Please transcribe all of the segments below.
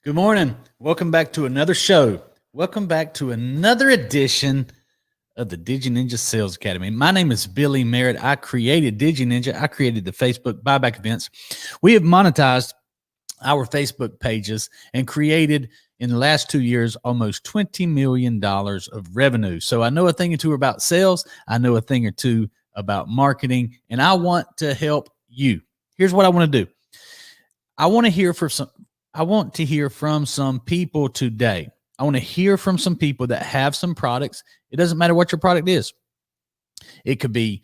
Good morning. Welcome back to another show. Welcome back to another edition of the DigiNinja Sales Academy. My name is Billy Merritt. I created DigiNinja. I created the Facebook buyback events. We have monetized our Facebook pages and created in the last 2 years almost $20 million of revenue. So I know a thing or two about sales. I know a thing or two about marketing, and I want to help you. Here's what I want to do. I want to hear from some people today. I want to hear from some people that have some products. It doesn't matter what your product is. You could be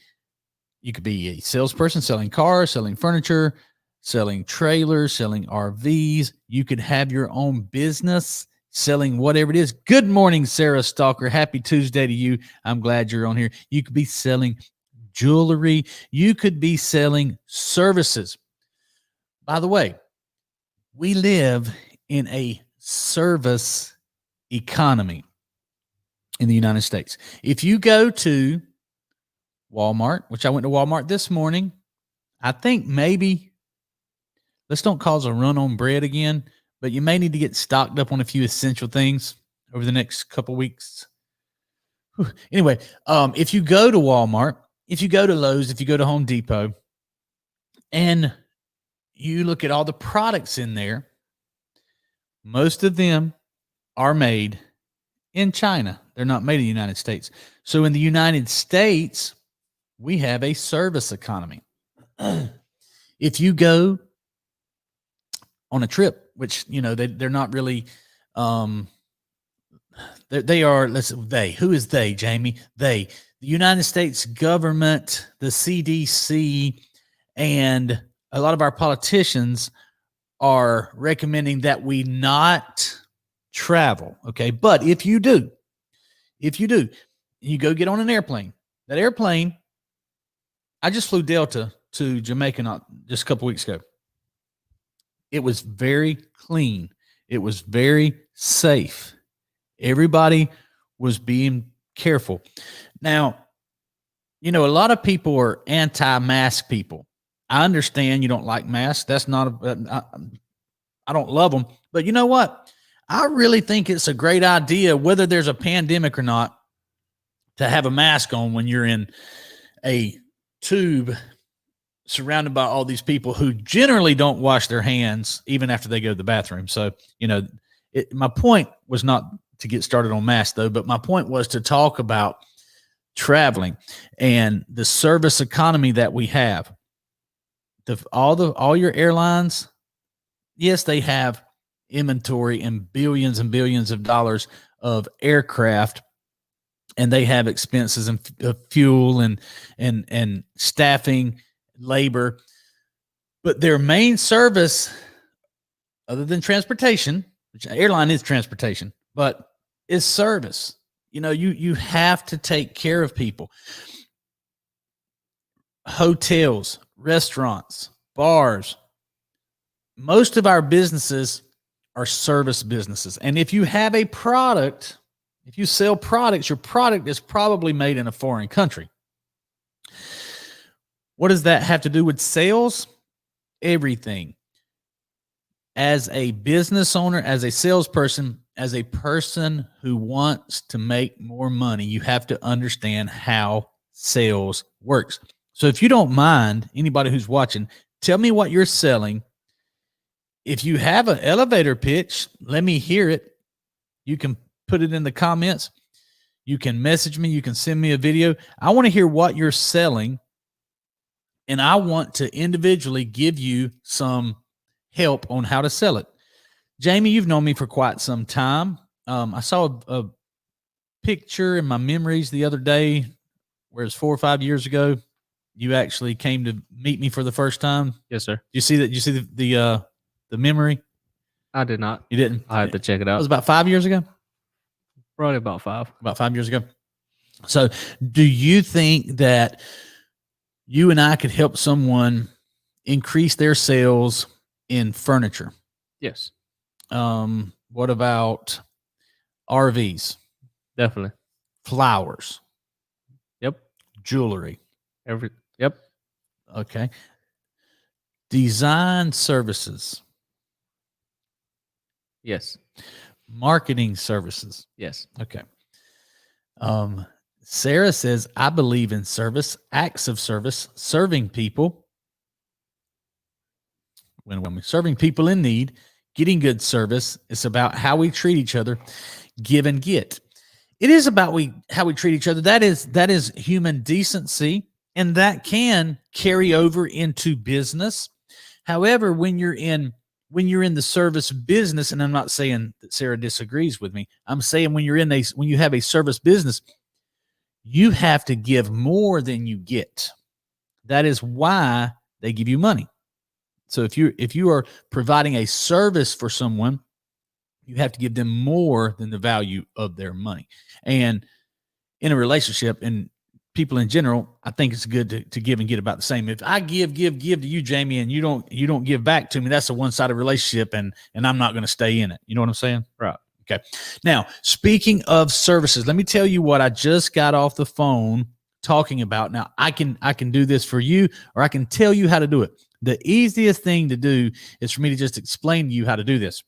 a salesperson selling cars, selling furniture, selling trailers, selling RVs. You could have your own business selling whatever it is. Good morning, Sarah Stalker. Happy Tuesday to you. I'm glad you're on here. You could be selling jewelry. You could be selling services. By the way, we live in a service economy in the United States. If you go to Walmart, which I went to Walmart this morning, I think maybe, let's don't cause a run on bread again, but you may need to get stocked up on a few essential things over the next couple weeks. Anyway, if you go to Walmart, if you go to Lowe's, if you go to Home Depot, and you look at all the products in there, most of them are made in China. They're not made in the United States. So in the United States, we have a service economy. If you go on a trip, which, you know, they're not really, they are, who is they, Jamie? The United States government, the CDC, and a lot of our politicians are recommending that we not travel. Okay. But if you do, you go get on an airplane. That airplane, I just flew Delta to Jamaica just a couple weeks ago. It was very clean. It was very safe. Everybody was being careful. Now, you know, a lot of people are anti-mask people. I understand you don't like masks. That's not, I don't love them. But you know what? I really think it's a great idea, whether there's a pandemic or not, to have a mask on when you're in a tube surrounded by all these people who generally don't wash their hands even after they go to the bathroom. So, you know, my point was not to get started on masks, though, but my point was to talk about traveling and the service economy that we have. All your airlines, yes, they have inventory and billions of dollars of aircraft, and they have expenses and fuel and staffing, labor. But their main service, other than transportation, which airline is transportation, but is service. You know, you have to take care of people. Hotels, restaurants, bars, most of our businesses are service businesses. And if you have a product, if you sell products, your product is probably made in a foreign country. What does that have to do with sales? Everything. As a business owner, as a salesperson, as a person who wants to make more money, you have to understand how sales works. So if you don't mind, anybody who's watching, tell me what you're selling. If you have an elevator pitch, let me hear it. You can put it in the comments. You can message me. You can send me a video. I want to hear what you're selling, and I want to individually give you some help on how to sell it. Jamie, you've known me for quite some time. I saw a picture in my memories the other day, where it's 4 or 5 years ago. You actually came to meet me for the first time. Yes, sir. You see that? You see the memory? I did not. You didn't? I had to check it It out. was about 5 years ago. Probably about 5. About 5 years ago. So, do you think that you and I could help someone increase their sales in furniture? Yes, What about RVs, definitely. flowers, Yep. jewelry? Yep. Okay. Design services, Yes. marketing services. Yes. Okay. Sarah says, I believe in service, acts of service, serving people. When we're serving people in need, getting good service. It's about how we treat each other, give and get. It is about how we treat each other. That is human decency, and that can carry over into business. However, when you're in the service business, and I'm not saying that Sarah disagrees with me, I'm saying when you have a service business, you have to give more than you get. That is why they give you money. So if you are providing a service for someone, you have to give them more than the value of their money. And in a relationship, and people in general, I think it's good to give and get about the same. If I give to you, Jamie, and you don't give back to me, that's a one-sided relationship, and I'm not going to stay in it. You know what I'm saying? Right. Okay. Now, speaking of services, let me tell you what I just got off the phone talking about. Now, I can do this for you, or I can tell you how to do it. The easiest thing to do is for me to just explain to you how to do this.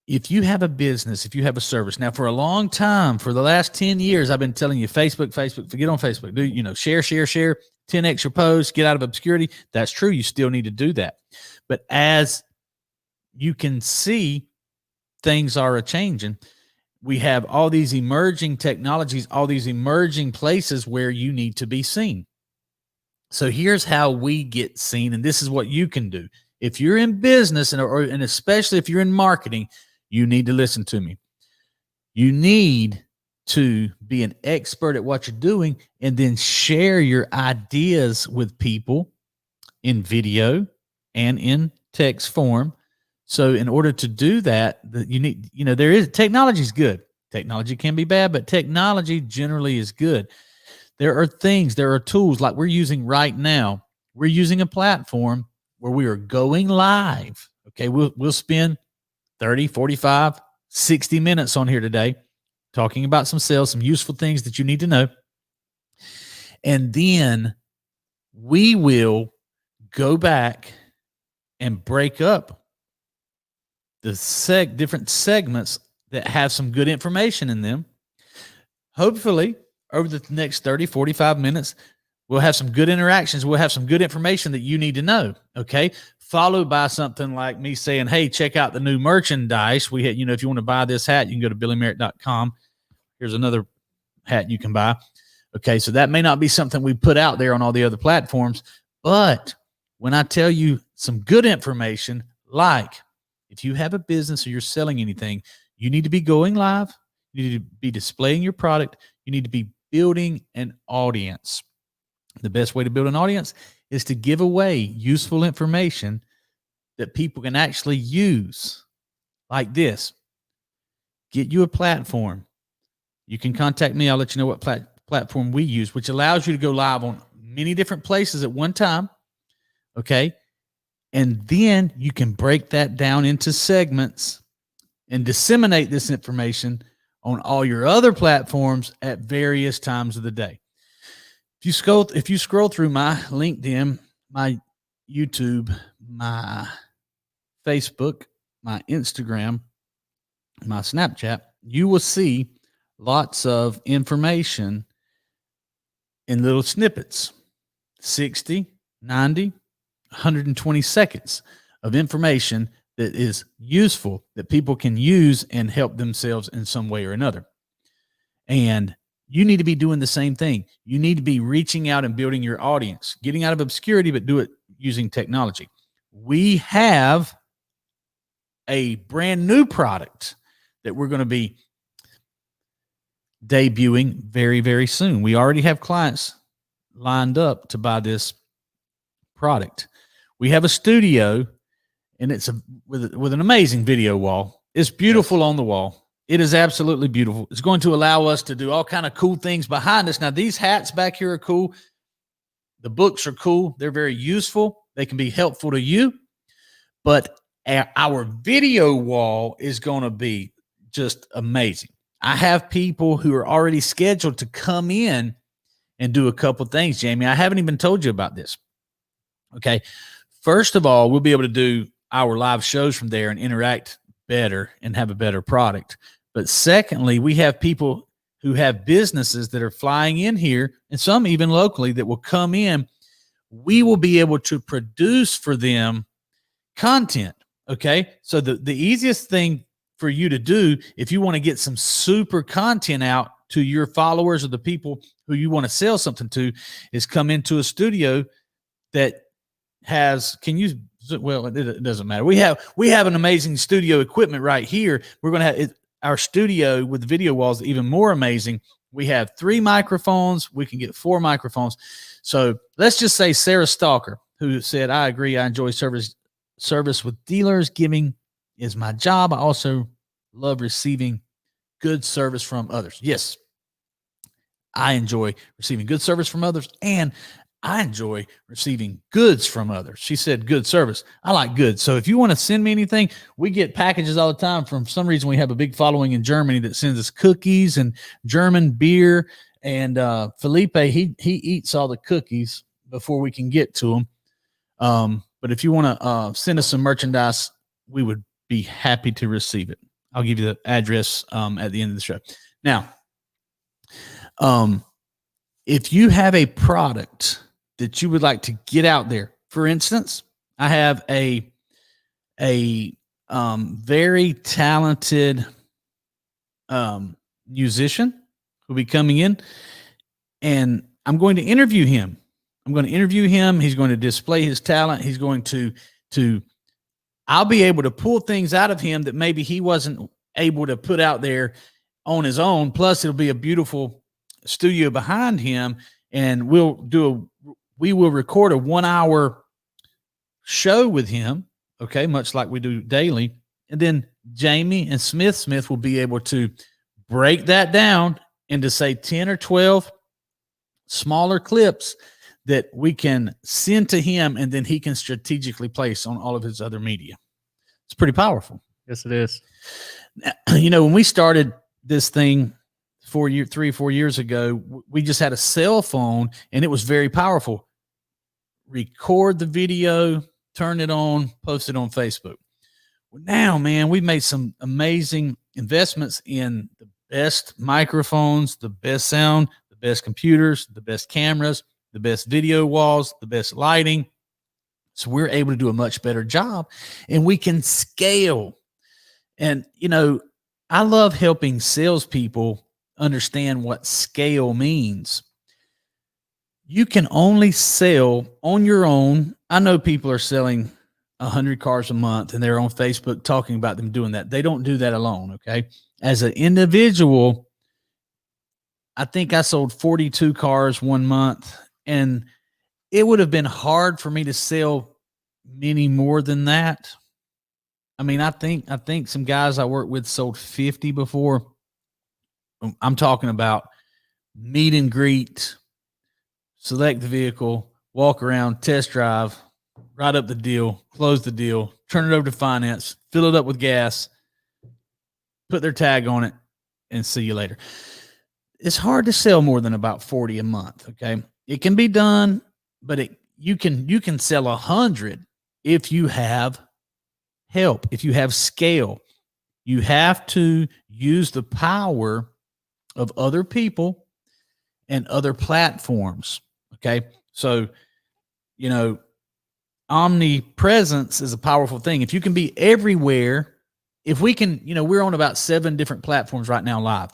If you have a business, if you have a service, now for a long time, for the last 10 years, I've been telling you Facebook, forget on Facebook. Do, share, 10x your posts, get out of obscurity. That's true. You still need to do that. But as you can see, things are a-changing. We have all these emerging technologies, all these emerging places where you need to be seen. So here's how we get seen, and this is what you can do. If you're in business, and especially if you're in marketing, you need to listen to me. You need to be an expert at what you're doing, and then share your ideas with people in video and in text form. So in order to do that, you need, technology is good. Technology can be bad, but technology generally is good. There are tools like we're using right now. We're using a platform where we are going live. Okay, we'll spend 30, 45, 60 minutes on here today talking about some sales, some useful things that you need to know. And then we will go back and break up the different segments that have some good information in them. Hopefully, over the next 30, 45 minutes, we'll have some good interactions. We'll have some good information that you need to know, okay? Followed by something like me saying, hey, check out the new merchandise. We had, if you want to buy this hat, you can go to billymerritt.com. Here's another hat you can buy. Okay, so that may not be something we put out there on all the other platforms, but when I tell you some good information, like if you have a business or you're selling anything, you need to be going live. You need to be displaying your product. You need to be building an audience. The best way to build an audience is to give away useful information that people can actually use, like this. Get you a platform. You can contact me. I'll let you know what platform we use, which allows you to go live on many different places at one time, okay? And then you can break that down into segments and disseminate this information on all your other platforms at various times of the day. If you scroll through my LinkedIn, my YouTube, my Facebook, my Instagram, my Snapchat, you will see lots of information in little snippets, 60, 90, 120 seconds of information that is useful, that people can use and help themselves in some way or another. And you need to be doing the same thing. You need to be reaching out and building your audience, getting out of obscurity, but do it using technology. We have a brand new product that we're going to be debuting very, very soon. We already have clients lined up to buy this product. We have a studio, and it's with an amazing video wall. It's beautiful on the wall. It is absolutely beautiful. It's going to allow us to do all kind of cool things behind us. Now, these hats back here are cool. The books are cool. They're very useful. They can be helpful to you. But our video wall is going to be just amazing. I have people who are already scheduled to come in and do a couple things, Jamie. I haven't even told you about this. Okay. First of all, we'll be able to do our live shows from there and interact better and have a better product. But secondly, we have people who have businesses that are flying in here, and some even locally, that will come in. We will be able to produce for them content. Okay. So the easiest thing for you to do, if you want to get some super content out to your followers or the people who you want to sell something to, is come into a studio that has, well, it doesn't matter. We have an amazing studio equipment right here. We're going to have our studio with video walls even more amazing. We have 3 microphones. We can get 4 microphones. So let's just say Sarah Stalker, who said, I agree. I enjoy service with dealers. Giving is my job. I also love receiving good service from others. Yes, I enjoy receiving good service from others, and I enjoy receiving goods from others. She said good service. I like good. So if you want to send me anything, we get packages all the time. For some reason, we have a big following in Germany that sends us cookies and German beer. And Felipe, he eats all the cookies before we can get to them. But if you want to send us some merchandise, we would be happy to receive it. I'll give you the address at the end of the show. Now, if you have a product that you would like to get out there, for instance, I have a very talented musician who'll be coming in, and I'm going to interview him. He's going to display his talent. He's going to I'll be able to pull things out of him that maybe he wasn't able to put out there on his own. Plus, it'll be a beautiful studio behind him, and we will record a 1-hour show with him. Okay. Much like we do daily. And then Jamie and Smith will be able to break that down into, say, 10 or 12 smaller clips that we can send to him, and then he can strategically place on all of his other media. It's pretty powerful. Yes, it is. You know, when we started this thing 3 or 4 years ago, we just had a cell phone, and it was very powerful. Record the video, turn it on, post it on Facebook. Well, now, man, we've made some amazing investments in the best microphones, the best sound, the best computers, the best cameras, the best video walls, the best lighting. So we're able to do a much better job, and we can scale. And, you know, I love helping salespeople understand what scale means. You can only sell on your own. I know people are selling 100 cars a month, and they're on Facebook talking about them doing that. They don't do that alone. Okay. As an individual, I think I sold 42 cars one month, and it would have been hard for me to sell many more than that. I mean, I think some guys I worked with sold 50 before. I'm talking about meet and greet, select the vehicle, walk around, test drive, write up the deal, close the deal, turn it over to finance, fill it up with gas, put their tag on it, and see you later. It's hard to sell more than about 40 a month. Okay. It can be done, but you can sell 100 if you have help, if you have scale. You have to use the power of other people and other platforms. Okay. So, you know, omnipresence is a powerful thing. If you can be everywhere, if we can, you know, we're on about 7 different platforms right now live.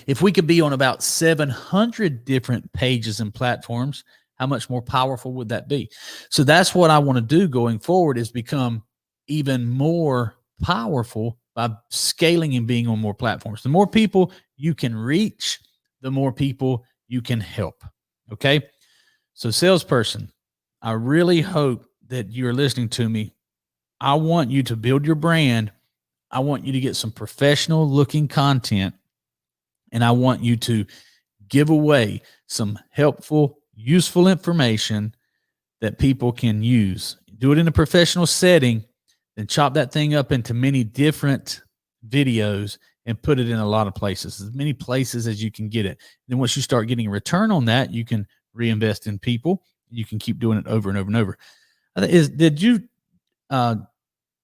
If we could be on about 700 different pages and platforms, how much more powerful would that be? So that's what I want to do going forward, is become even more powerful by scaling and being on more platforms. The more people you can reach, the more people you can help. Okay. So, salesperson, I really hope that you're listening to me. I want you to build your brand. I want you to get some professional looking content, and I want you to give away some helpful, useful information that people can use. Do it in a professional setting, then chop that thing up into many different videos and put it in a lot of places, as many places as you can get it. Then once you start getting a return on that, you can reinvest in people. You can keep doing it over and over and over.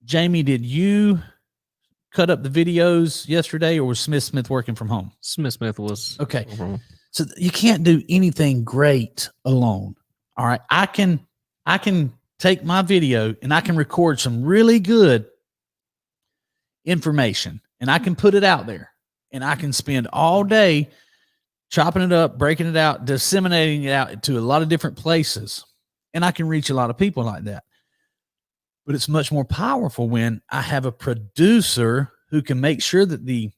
Jamie, did you cut up the videos yesterday, or was Smith working from home? Smith was okay. So you can't do anything great alone. All right. I can take my video and I can record some really good information and I can put it out there, and I can spend all day chopping it up, breaking it out, disseminating it out to a lot of different places. And I can reach a lot of people like that. But it's much more powerful when I have a producer who can make sure that the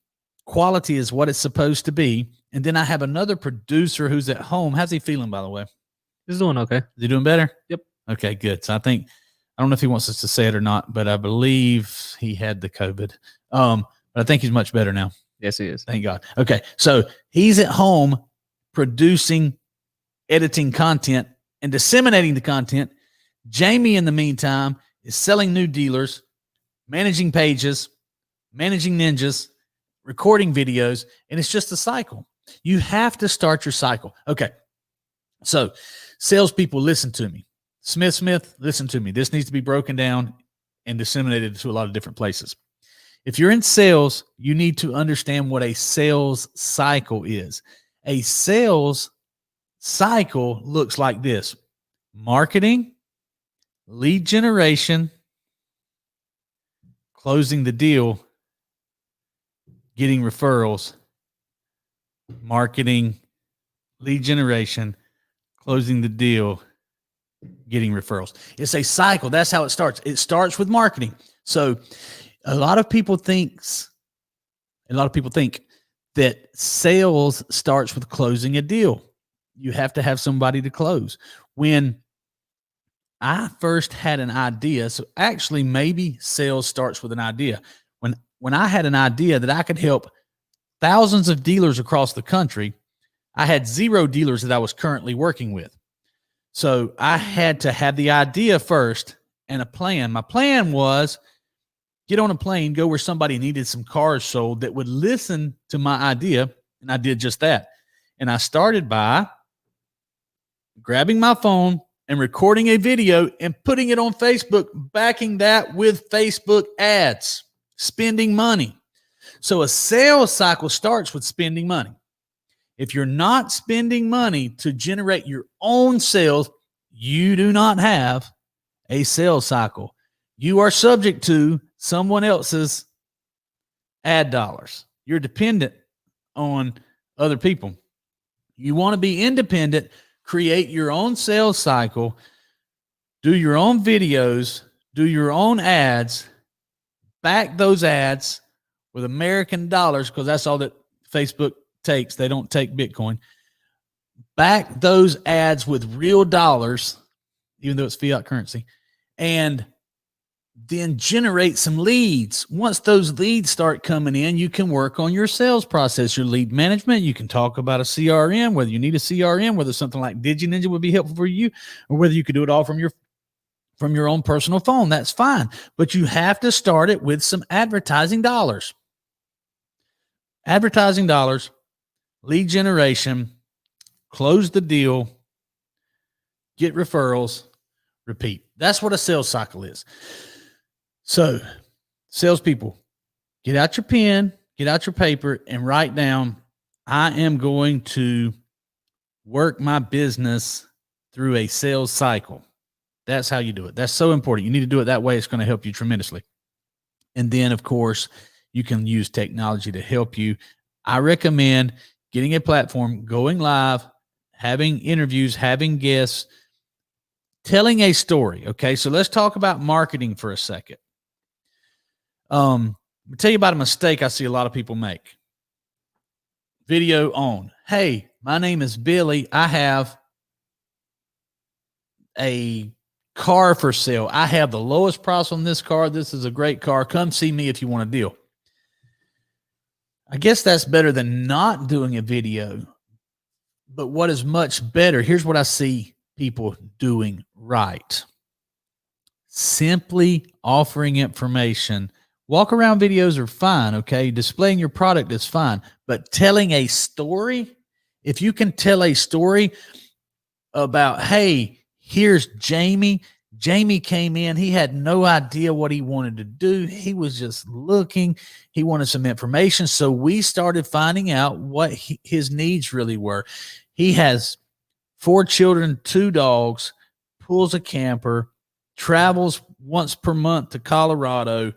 quality is what it's supposed to be. And then I have another producer who's at home. How's he feeling, by the way? He's doing okay. Is he doing better? Yep. Okay, good. So I don't know if he wants us to say it or not, but I believe he had the COVID. But I think he's much better now. Yes, he is. Thank God. Okay. So he's at home producing, editing content and disseminating the content. Jamie, in the meantime, is selling new dealers, managing pages, managing ninjas, recording videos, and it's just a cycle. You have to start your cycle. Okay. So salespeople, listen to me. Smith, listen to me. This needs to be broken down and disseminated to a lot of different places. If you're in sales, you need to understand what a sales cycle is. A sales cycle looks like this: marketing, lead generation, closing the deal, getting referrals, marketing, lead generation, closing the deal, getting referrals. It's a cycle. That's how it starts. It starts with marketing. So a lot of people think that sales starts with closing a deal. You have to have somebody to close. When I first had an idea, so actually maybe sales starts with an idea. When I had an idea that I could help thousands of dealers across the country, I had 0 dealers that I was currently working with. So I had to have the idea first and a plan. My plan was get on a plane, go where somebody needed some cars sold that would listen to my idea, and I did just that. And I started by grabbing my phone and recording a video and putting it on Facebook, backing that with Facebook ads, spending money. So a sales cycle starts with spending money. If you're not spending money to generate your own sales, you do not have a sales cycle. You are subject to someone else's ad dollars. You're dependent on other people. You want to be independent, create your own sales cycle, do your own videos, do your own ads, back those ads with American dollars, because that's all that Facebook takes. They don't take Bitcoin. Back those ads with real dollars, even though it's fiat currency, and then generate some leads. Once those leads start coming in, you can work on your sales process, your lead management. You can talk about a CRM, whether you need a CRM, whether something like DigiNinja would be helpful for you, or whether you could do it all from your own personal phone. That's fine. But you have to start it with some advertising dollars. Advertising dollars, lead generation, close the deal, get referrals, repeat. That's what a sales cycle is. So, salespeople, get out your pen, get out your paper, and write down, I am going to work my business through a sales cycle. That's how you do it. That's so important. You need to do it that way. It's going to help you tremendously. And then, of course, you can use technology to help you. I recommend getting a platform, going live, having interviews, having guests, telling a story. Okay, so let's talk about marketing for a second. I'll tell you about a mistake I see a lot of people make. Video on. Hey, my name is Billy. I have a car for sale. I have the lowest price on this car. This is a great car. Come see me if you want a deal. I guess that's better than not doing a video. But what is much better, here's what I see people doing right. Simply offering information. Walk around videos are fine, okay? Displaying your product is fine. But telling a story, if you can tell a story about, hey, here's Jamie. Jamie came in. He had no idea what he wanted to do. He was just looking. He wanted some information. So we started finding out what his needs really were. He has 4 children, 2 dogs, pulls a camper, travels once per month to Colorado,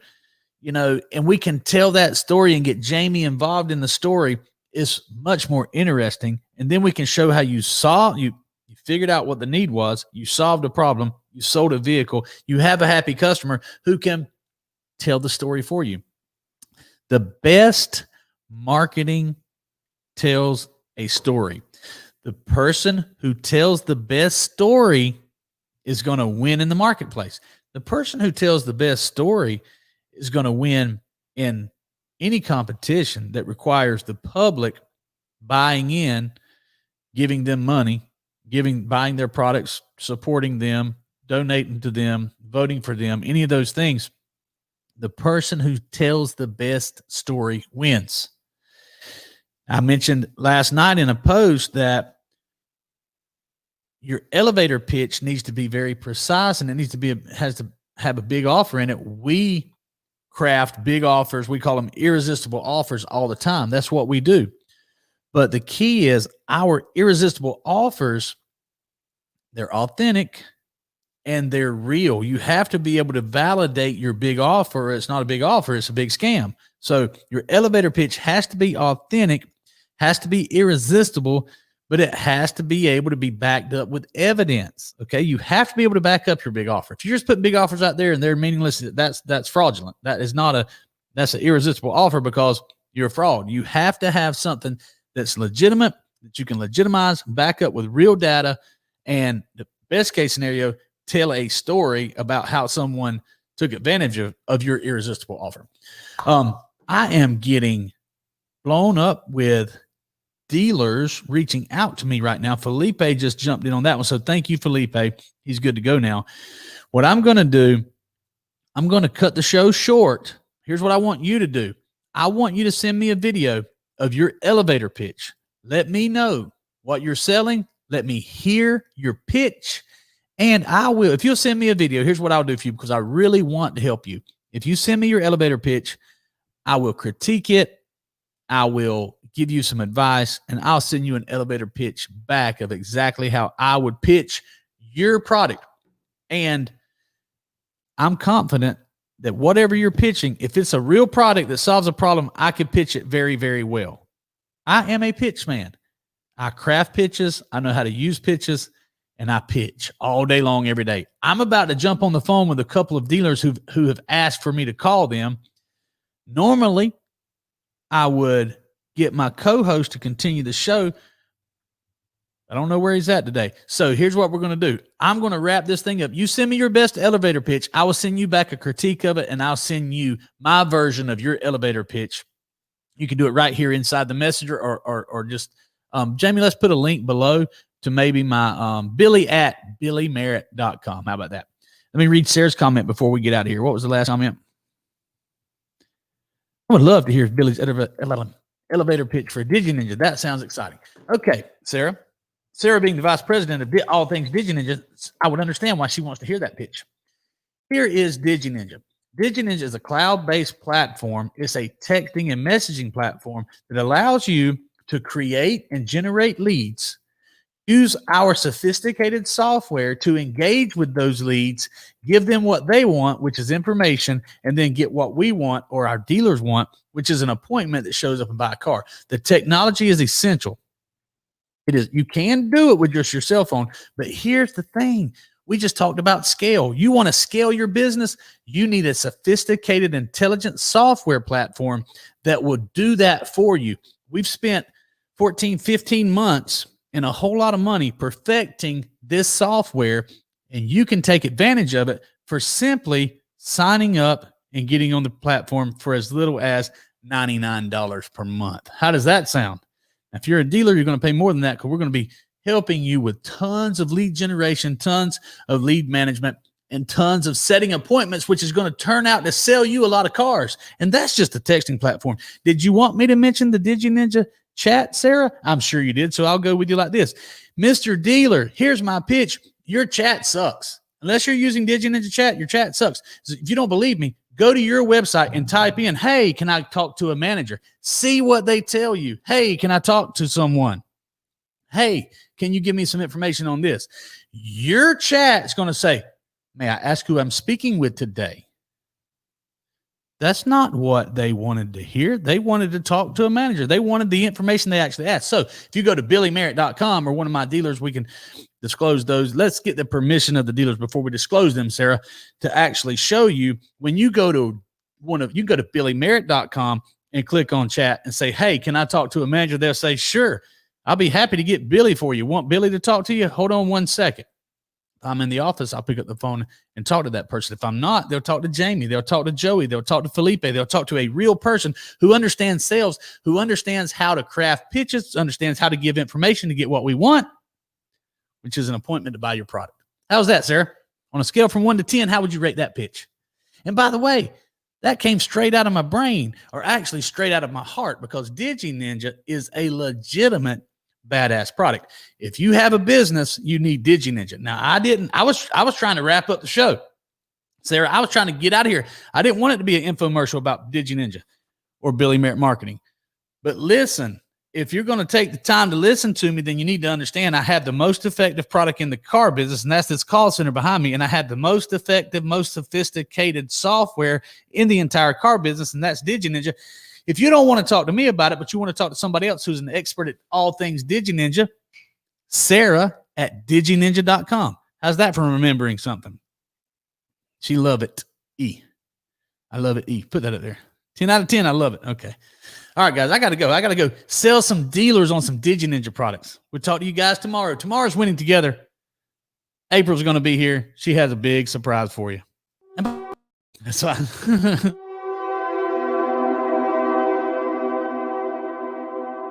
and we can tell that story and get Jamie involved in the story. Is much more interesting. And then we can show how you figured out what the need was. You solved a problem. You sold a vehicle. You have a happy customer who can tell the story for you. The best marketing tells a story. The person who tells the best story is going to win in the marketplace. The person who tells the best story is going to win in any competition that requires the public buying in, giving them money, buying their products, supporting them, donating to them, voting for them, any of those things. The person who tells the best story wins. I mentioned last night in a post that your elevator pitch needs to be very precise, and it needs to has to have a big offer in it. We craft big offers. We call them irresistible offers all the time. That's what we do. But the key is our irresistible offers, they're authentic and they're real. You have to be able to validate your big offer. It's not a big offer, it's a big scam. So your elevator pitch has to be authentic, has to be irresistible, but it has to be able to be backed up with evidence. Okay. You have to be able to back up your big offer. If you just put big offers out there and they're meaningless, that's fraudulent. That's an irresistible offer because you're a fraud. You have to have something that's legitimate, that you can legitimize, back up with real data, and the best case scenario, tell a story about how someone took advantage of your irresistible offer. I am getting blown up with dealers reaching out to me right now. Felipe just jumped in on that one. So thank you, Felipe. He's good to go now. What I'm going to do, I'm going to cut the show short. Here's what I want you to do. I want you to send me a video of your elevator pitch. Let me know what you're selling. Let me hear your pitch. And I will, if you'll send me a video, here's what I'll do for you because I really want to help you. If you send me your elevator pitch, I will critique it. I will give you some advice, and I'll send you an elevator pitch back of exactly how I would pitch your product. And I'm confident that whatever you're pitching, if it's a real product that solves a problem, I can pitch it very, very well. I am a pitch man. I craft pitches. I know how to use pitches, and I pitch all day long, every day. I'm about to jump on the phone with a couple of dealers who have asked for me to call them. Normally, I would get my co-host to continue the show. I don't know where he's at today. So here's what we're going to do. I'm going to wrap this thing up. You send me your best elevator pitch. I will send you back a critique of it, and I'll send you my version of your elevator pitch. You can do it right here inside the messenger or just, Jamie, let's put a link below to maybe my billy@billymerritt.com. How about that? Let me read Sarah's comment before we get out of here. What was the last comment? I would love to hear Billy's elevator pitch for DigiNinja. That sounds exciting. Okay, Sarah. Sarah being the vice president of all things DigiNinja, I would understand why she wants to hear that pitch. Here is DigiNinja. DigiNinja is a cloud-based platform. It's a texting and messaging platform that allows you to create and generate leads. Use our sophisticated software to engage with those leads, give them what they want, which is information, and then get what we want or our dealers want, which is an appointment that shows up and buy a car. The technology is essential. It is. You can do it with just your cell phone, but here's the thing. We just talked about scale. You want to scale your business? You need a sophisticated, intelligent software platform that will do that for you. We've spent 14, 15 months and a whole lot of money perfecting this software, and you can take advantage of it for simply signing up and getting on the platform for as little as $99 per month. How does that sound? Now, if you're a dealer, you're going to pay more than that because we're going to be helping you with tons of lead generation, tons of lead management, and tons of setting appointments, which is going to turn out to sell you a lot of cars. And that's just a texting platform. Did you want me to mention the DigiNinja chat, Sarah? I'm sure you did. So I'll go with you like this. Mr. Dealer, here's my pitch. Your chat sucks. Unless you're using DigiNinja chat, your chat sucks. So if you don't believe me, go to your website and type in, hey, can I talk to a manager? See what they tell you. Hey, can I talk to someone? Hey, can you give me some information on this? Your chat is going to say, may I ask who I'm speaking with today? That's not what they wanted to hear. They wanted to talk to a manager. They wanted the information they actually asked. So if you go to BillyMerritt.com or one of my dealers, we can disclose those. Let's get the permission of the dealers before we disclose them, Sarah, to actually show you. When you go to you go to BillyMerritt.com and click on chat and say, hey, can I talk to a manager? They'll say, sure. I'll be happy to get Billy for you. Want Billy to talk to you? Hold on 1 second. If I'm in the office, I'll pick up the phone and talk to that person. If I'm not, they'll talk to Jamie. They'll talk to Joey. They'll talk to Felipe. They'll talk to a real person who understands sales, who understands how to craft pitches, understands how to give information to get what we want, which is an appointment to buy your product. How's that, Sarah? On a scale from 1 to 10, how would you rate that pitch? And by the way, that came straight out of my brain, or actually straight out of my heart, because DigiNinja is a legitimate badass product. If you have a business, you need DigiNinja. Now, I was trying to wrap up the show. Sarah, I was trying to get out of here. I didn't want it to be an infomercial about DigiNinja or Billy Merritt Marketing. But listen, if you're going to take the time to listen to me, then you need to understand I have the most effective product in the car business, and that's this call center behind me. And I have the most effective, most sophisticated software in the entire car business, and that's DigiNinja. If you don't want to talk to me about it, but you want to talk to somebody else who's an expert at all things DigiNinja, Sarah at DigiNinja.com. How's that for remembering something? She love it. E. I love it. E. Put that up there. 10 out of 10. I love it. Okay. All right, guys. I got to go. I got to go sell some dealers on some DigiNinja products. We'll talk to you guys tomorrow. Tomorrow's Winning Together. April's going to be here. She has a big surprise for you. That's fine.